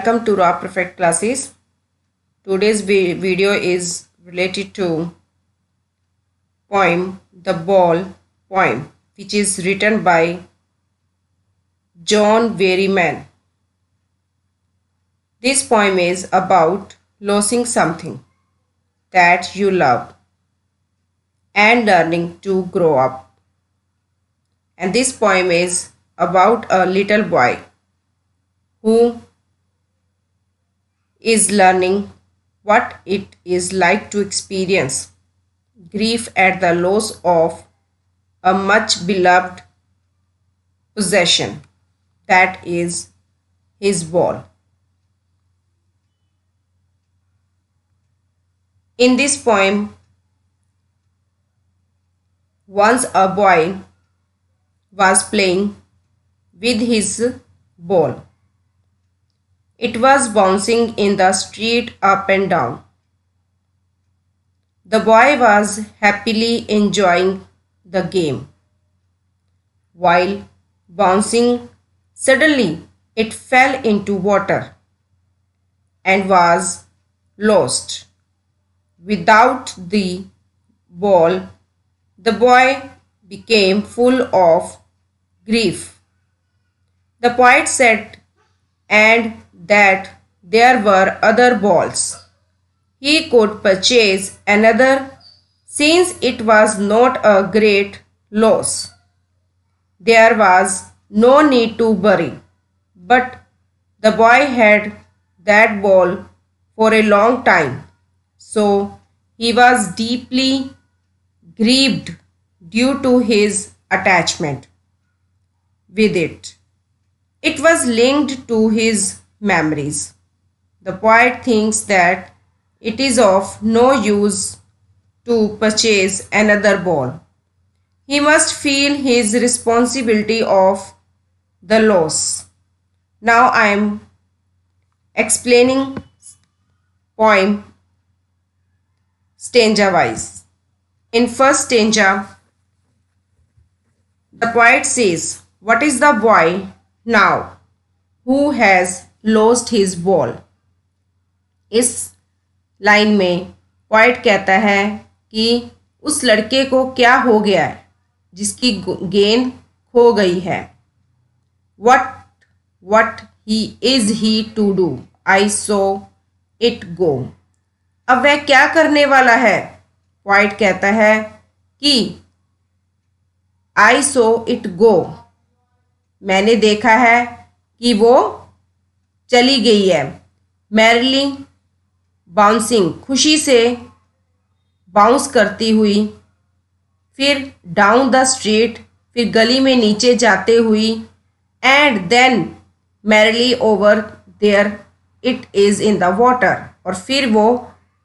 Welcome to Raw Perfect classes. Today's video is related to poem The Ball poem, which is written by John Berryman. This poem is about losing something that you love and learning to grow up. And this poem is about a little boy who is learning what it is like to experience grief at the loss of a much beloved possession, that is his ball. In this poem, once a boy was playing with his ball. It was bouncing in the street up and down. The boy was happily enjoying the game. While bouncing, suddenly it fell into water and was lost. Without the ball, the boy became full of grief. The poet said, and that there were other balls. He could purchase another since it was not a great loss. There was no need to worry, but the boy had that ball for a long time, so he was deeply grieved due to his attachment with it. It was linked to his memories. The poet thinks that it is of no use to purchase another ball. He must feel his responsibility of the loss. Now I am explaining poem stanza wise. In first stanza, the poet says, "What is the boy now who has lost his ball?" इस line में poet कहता है कि उस लड़के को क्या हो गया है जिसकी गेंद खो गई है. what he is he to do? I saw it go. अब वह क्या करने वाला है? पोएट कहता है कि I saw it go. मैंने देखा है कि वो चली गई है. मैरिली बाउंसिंग, खुशी से बाउंस करती हुई, फिर डाउन द स्ट्रीट, फिर गली में नीचे जाते हुई, and then merrily over there it is in the water, और फिर वो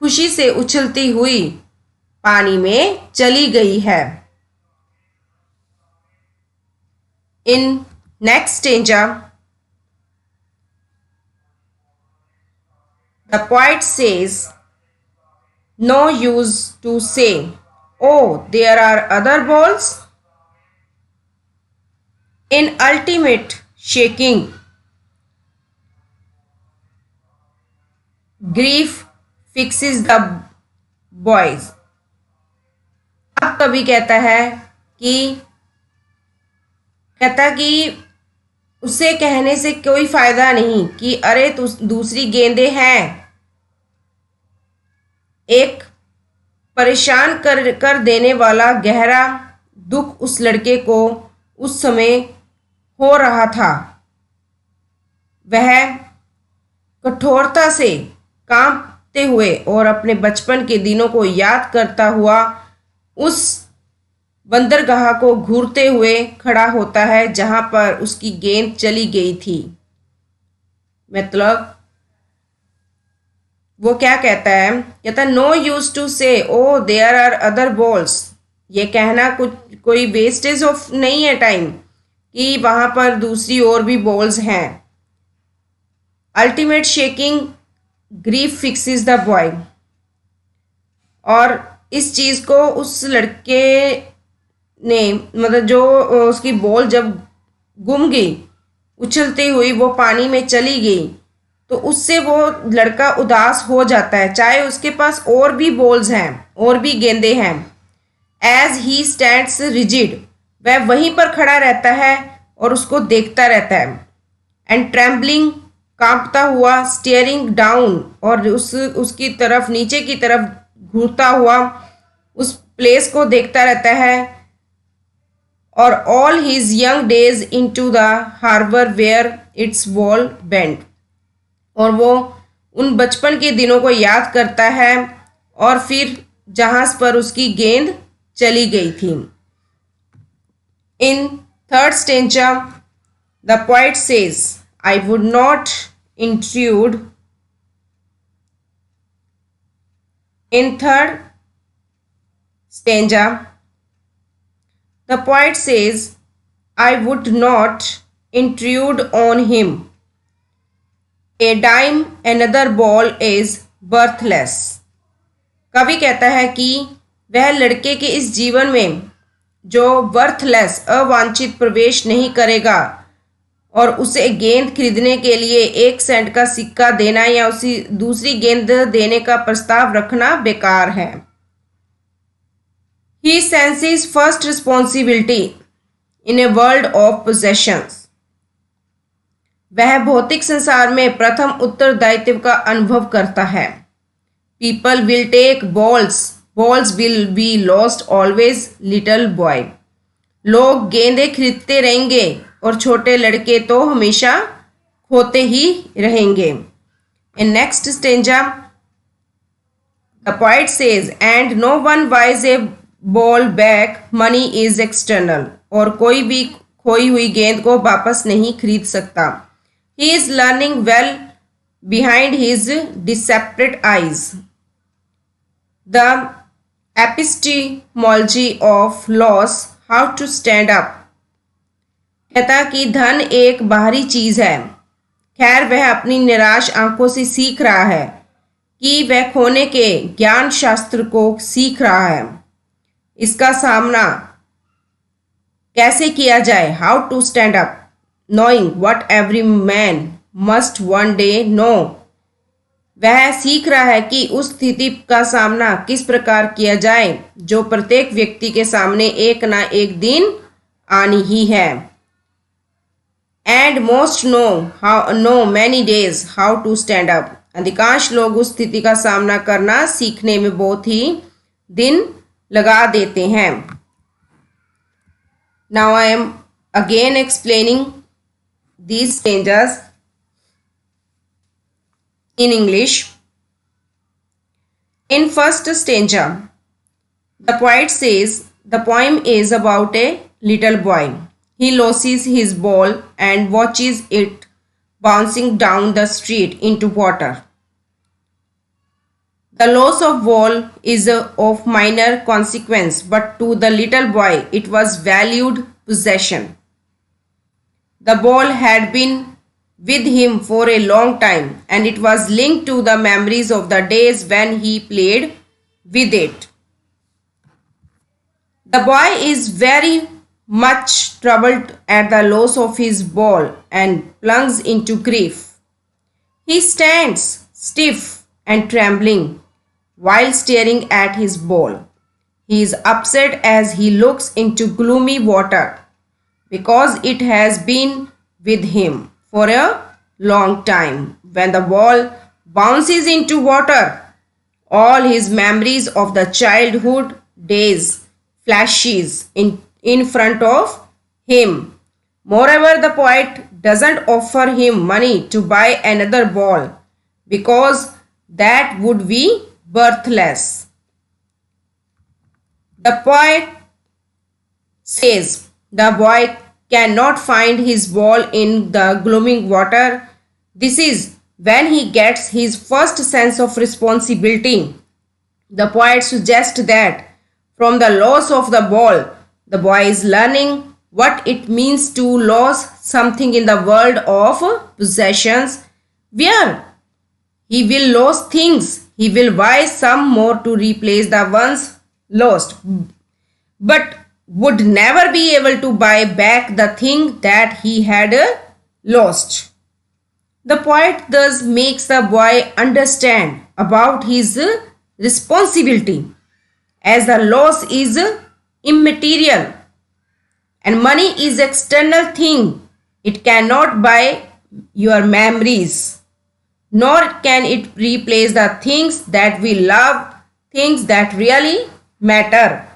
खुशी से उछलती हुई पानी में चली गई है. In next stanza the poet says, no use to say, oh, there are other balls. In ultimate shaking, grief fixes the boys. अब कभी कहता है कि उसे कहने से कोई फायदा नहीं कि अरे तू दूसरी गेंदें हैं. एक परेशान कर देने वाला गहरा दुख उस लड़के को उस समय हो रहा था. वह कठोरता से कांपते हुए और अपने बचपन के दिनों को याद करता हुआ उस बंदरगाह को घूरते हुए खड़ा होता है जहां पर उसकी गेंद चली गई थी. मतलब वो क्या कहता है नो यूज टू से oh there are other balls. ये कहना कोई वेस्टेज ऑफ नहीं है टाइम कि वहां पर दूसरी और भी बॉल्स हैं. Ultimate shaking grief fixes the boy. और इस चीज़ को उस लड़के ने मतलब जो उसकी बॉल जब गुम गई, उछलती हुई वो पानी में चली गई, तो उससे वो लड़का उदास हो जाता है, चाहे उसके पास और भी बॉल्स हैं, और भी गेंदे हैं। एज ही स्टैंड्स रिजिड, वह वहीं पर खड़ा रहता है और उसको देखता रहता है। एंड ट्रेम्बलिंग, कांपता हुआ, स्टेयरिंग डाउन, और उसकी तरफ, नीचे की तरफ घूरता हुआ उस प्लेस को देखता रहता है। और all his young days into the harbour where its wall bend, और वो उन बचपन के दिनों को याद करता है और फिर जहाज पर उसकी गेंद चली गई थी। In third stanza the poet says, I would not intrude. In third stanza, the poet says, I would not intrude on him. A dime, another ball is worthless. कवि कहता है कि वह लड़के के इस जीवन में जो वर्थलेस, अवांछित प्रवेश नहीं करेगा, और उसे गेंद खरीदने के लिए 1 सेंट का सिक्का देना या उसी दूसरी गेंद देने का प्रस्ताव रखना बेकार है। He senses first responsibility in a world of possessions. वह भौतिक संसार में प्रथम उत्तरदायित्व का अनुभव करता है। People will take balls, balls will be lost always, little boy. लोग गेंदे खरीदते रहेंगे और छोटे लड़के तो हमेशा खोते ही रहेंगे। In next stanza, the poet says, and no one buys a ball back, money is external. और कोई भी खोई हुई गेंद को वापस नहीं खरीद सकता। He is learning well behind his deceptive eyes. The epistemology of loss, how to stand up. कहता कि धन एक बाहरी चीज है। खैर, वह अपनी निराश आंखों से सीख रहा है कि वह खोने के ज्ञान शास्त्र को सीख रहा है। इसका सामना कैसे किया जाए, how to stand up, knowing what every man must one day know. वह सीख रहा है कि उस स्थिति का सामना किस प्रकार किया जाए जो प्रत्येक व्यक्ति के सामने एक ना एक दिन आनी ही है। And most know many days how to stand up. अधिकांश लोग उस स्थिति का सामना करना सीखने में बहुत ही दिन लगा देते हैं। Now I am again explaining these stanzas in English. In first stanza, the poet says the poem is about a little boy. He loses his ball and watches it bouncing down the street into water. The loss of ball is of minor consequence, but to the little boy it was valued possession. The ball had been with him for a long time, and it was linked to the memories of the days when he played with it. The boy is very much troubled at the loss of his ball and plunges into grief. He stands stiff and trembling while staring at his ball. He is upset as he looks into gloomy water, because it has been with him for a long time. When the ball bounces into water, all his memories of the childhood days flashes in front of him. Moreover, the poet doesn't offer him money to buy another ball, because that would be worthless. The poet says the boy cannot find his ball in the gloomy water. This is when he gets his first sense of responsibility. The poet suggests that from the loss of the ball, the boy is learning what it means to lose something in the world of possessions, where he will lose things. He will buy some more to replace the ones lost, but would never be able to buy back the thing that he had lost. The poet thus makes the boy understand about his responsibility, as the loss is immaterial and money is external thing. It cannot buy your memories, nor can it replace the things that we love, things that really matter.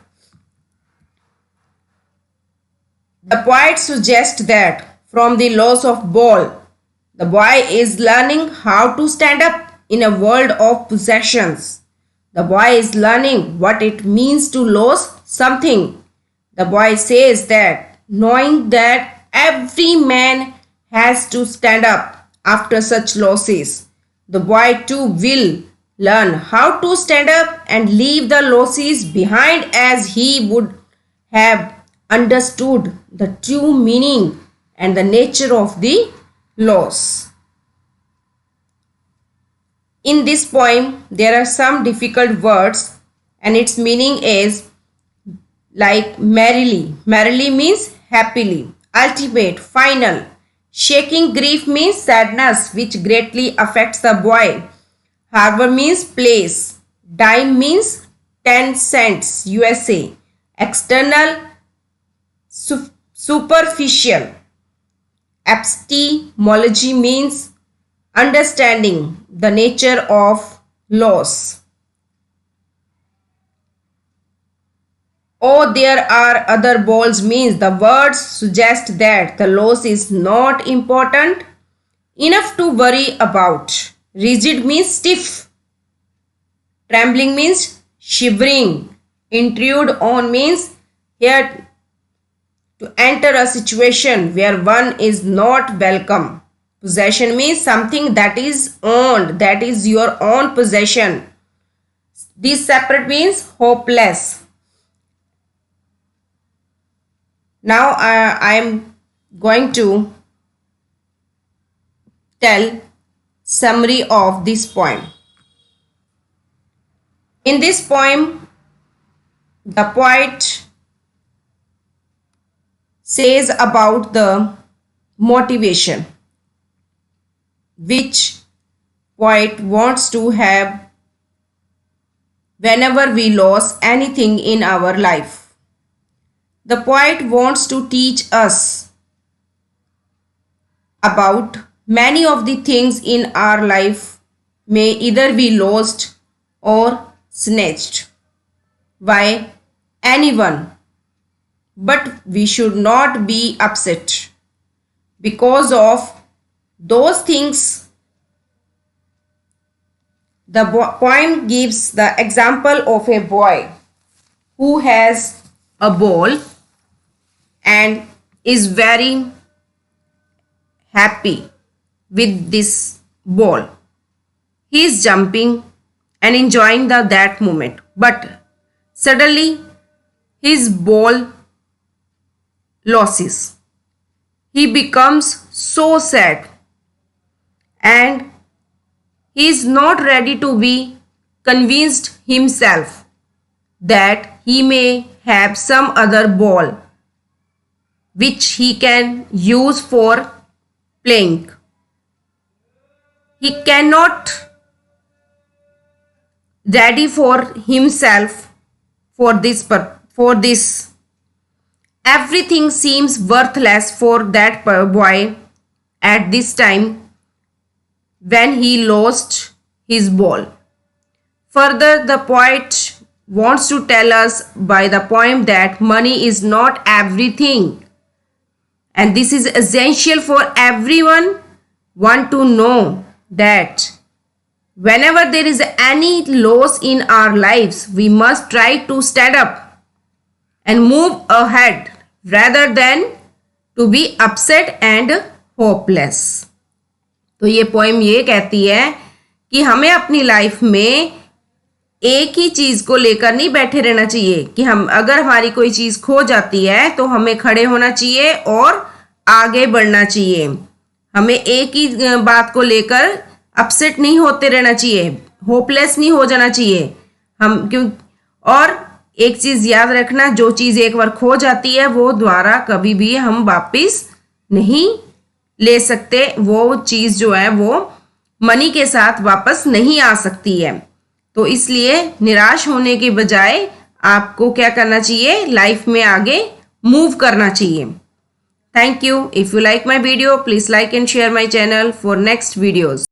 The poet suggests that from the loss of ball, the boy is learning how to stand up in a world of possessions. The boy is learning what it means to lose something. The boy says that knowing that every man has to stand up after such losses, the boy too will learn how to stand up and leave the losses behind, as he would have understood the true meaning and the nature of the loss. In this poem, there are some difficult words, and its meaning is like merrily. Merrily means happily. Ultimate, final. Shaking grief means sadness which greatly affects the boy. Harbor means place. Dime means 10 cents USA. External, superficial. Epistemology means understanding the nature of loss. Oh, there are other balls means the words suggest that the loss is not important enough to worry about. Rigid means stiff. Trembling means shivering. Intrude on means here to enter a situation where one is not welcome. Possession means something that is owned, that is your own possession. This separate means hopeless. Now I am going to tell summary of this poem. In this poem, the poet says about the motivation which poet wants to have whenever we lose anything in our life. The poet wants to teach us about many of the things in our life may either be lost or snatched by anyone, but we should not be upset because of those things. The poem gives the example of a boy who has a ball and is very happy with this ball. He is jumping and enjoying that moment, but suddenly his ball loses. He becomes so sad and he is not ready to be convinced himself that he may have some other ball which he can use for playing. He cannot ready for himself for this. Everything seems worthless for that boy at this time when he lost his ball. Further, the poet wants to tell us by the poem that money is not everything, and this is essential for everyone want to know that whenever there is any loss in our lives, we must try to stand up and move ahead rather than to be upset and hopeless. तो ये poem ये कहती है कि हमें अपनी life में एक ही चीज को लेकर नहीं बैठे रहना चाहिए कि हम अगर हमारी कोई चीज खो जाती है तो हमें खड़े होना चाहिए और आगे बढ़ना चाहिए. हमें एक ही बात को लेकर अपसेट नहीं होते रहना चाहिए, होपलेस नहीं हो जाना चाहिए. हम क्यों और एक चीज याद रखना, जो चीज एक बार खो जाती है वो दोबारा कभी भी हम वापस नहीं ले सकते, वो चीज़ जो है वो मनी के साथ वापस नहीं आ सकती है। तो इसलिए निराश होने के बजाय आपको क्या करना चाहिए, लाइफ में आगे मूव करना चाहिए। Thank you. If you like my video, please like and share my channel for next videos.